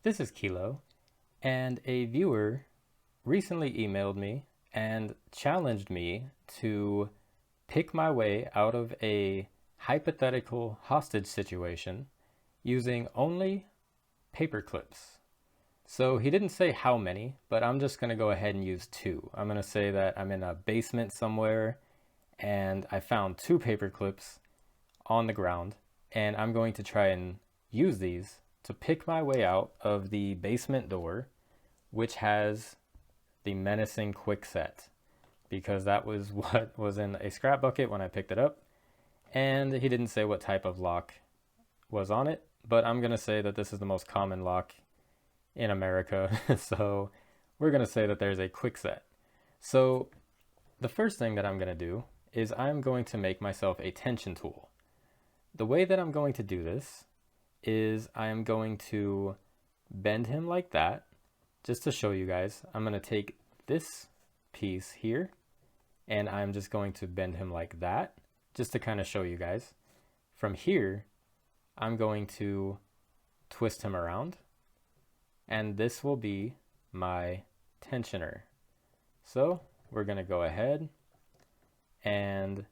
This is Kilo, and a viewer recently emailed me and challenged me to pick my way out of a hypothetical hostage situation using only paper clips. So he didn't say how many, but I'm just going to go ahead and use two. I'm going to say that I'm in a basement somewhere and I found two paper clips on the ground, and I'm going to try and use these to pick my way out of the basement door, which has the menacing quickset, because that was what was in a scrap bucket when I picked it up. And he didn't say what type of lock was on it, but I'm going to say that this is the most common lock in America. So we're going to say that there's a quickset. So the first thing that I'm going to do is I'm going to make myself a tension tool. The way that I'm going to do this is I am going to bend him like that. Just to show you guys, I'm going to take this piece here and I'm just going to bend him like that, just to kind of show you guys. From here, I'm going to twist him around, and this will be my tensioner. So we're going to go ahead and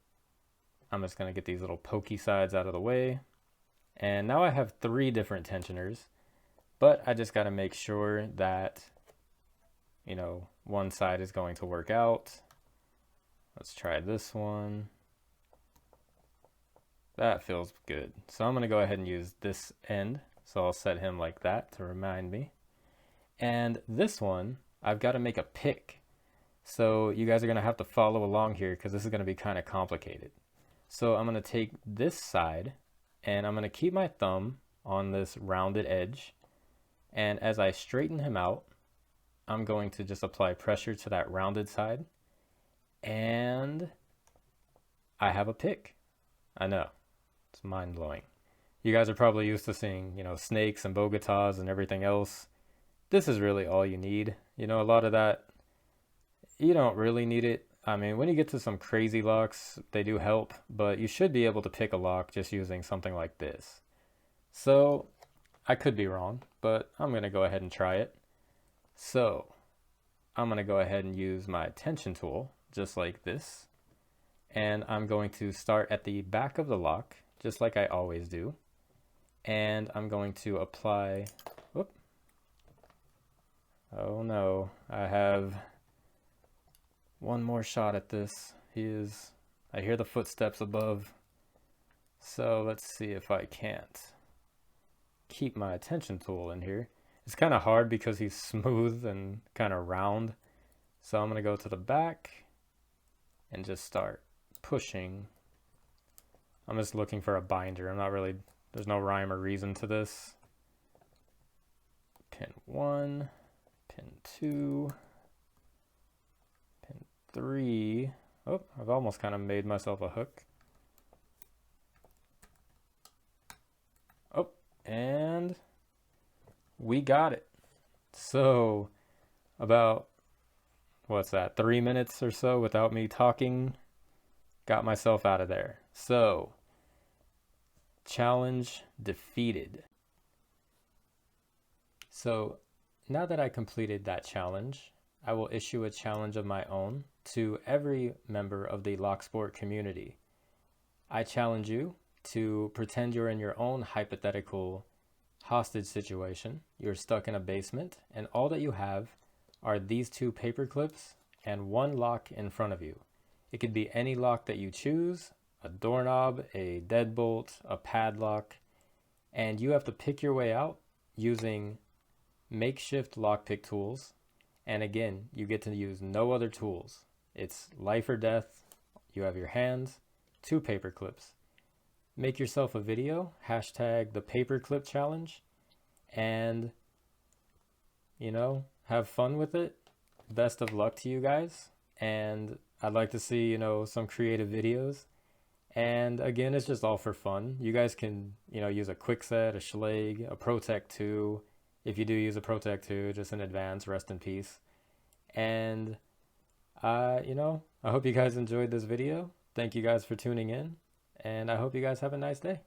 I'm just going to get these little pokey sides out of the way. And now I have three different tensioners, but I just got to make sure that, one side is going to work out. Let's try this one. That feels good. So I'm going to go ahead and use this end. So I'll set him like that to remind me. And this one, I've got to make a pick. So you guys are going to have to follow along here because this is going to be kind of complicated. So I'm going to take this side and I'm going to keep my thumb on this rounded edge. And as I straighten him out, I'm going to just apply pressure to that rounded side. And I have a pick. I know, it's mind blowing. You guys are probably used to seeing, snakes and Bogotas and everything else. This is really all you need. A lot of that, you don't really need it. I mean, when you get to some crazy locks, they do help, but you should be able to pick a lock just using something like this. So I could be wrong, but I'm going to go ahead and try it. So I'm going to go ahead and use my tension tool, just like this. And I'm going to start at the back of the lock, just like I always do. And I'm going to apply, whoop. Oh no, I have one more shot at this. I hear the footsteps above. So let's see if I can't keep my tension tool in here. It's kind of hard because he's smooth and kind of round. So I'm going to go to the back and just start pushing. I'm just looking for a binder. There's no rhyme or reason to this. Pin 1, pin 2, pin 3. Oh, I've almost kind of made myself a hook. Oh, and we got it. So about, 3 minutes or so without me talking, got myself out of there. So challenge defeated. So now that I completed that challenge, I will issue a challenge of my own to every member of the Locksport community. I challenge you to pretend you're in your own hypothetical hostage situation. You're stuck in a basement, and all that you have are these two paper clips and one lock in front of you. It could be any lock that you choose, a doorknob, a deadbolt, a padlock, and you have to pick your way out using makeshift lockpick tools. And again, you get to use no other tools. It's life or death. You have your hands, two paper clips. Make yourself a video, hashtag the paperclip challenge, and have fun with it. Best of luck to you guys, and I'd like to see some creative videos. And again, it's just all for fun. You guys can use a Kwikset, a Schlage, a ProTech 2. If you do use a ProTech 2, just in advance, rest in peace. And I hope you guys enjoyed this video. Thank you guys for tuning in, and I hope you guys have a nice day.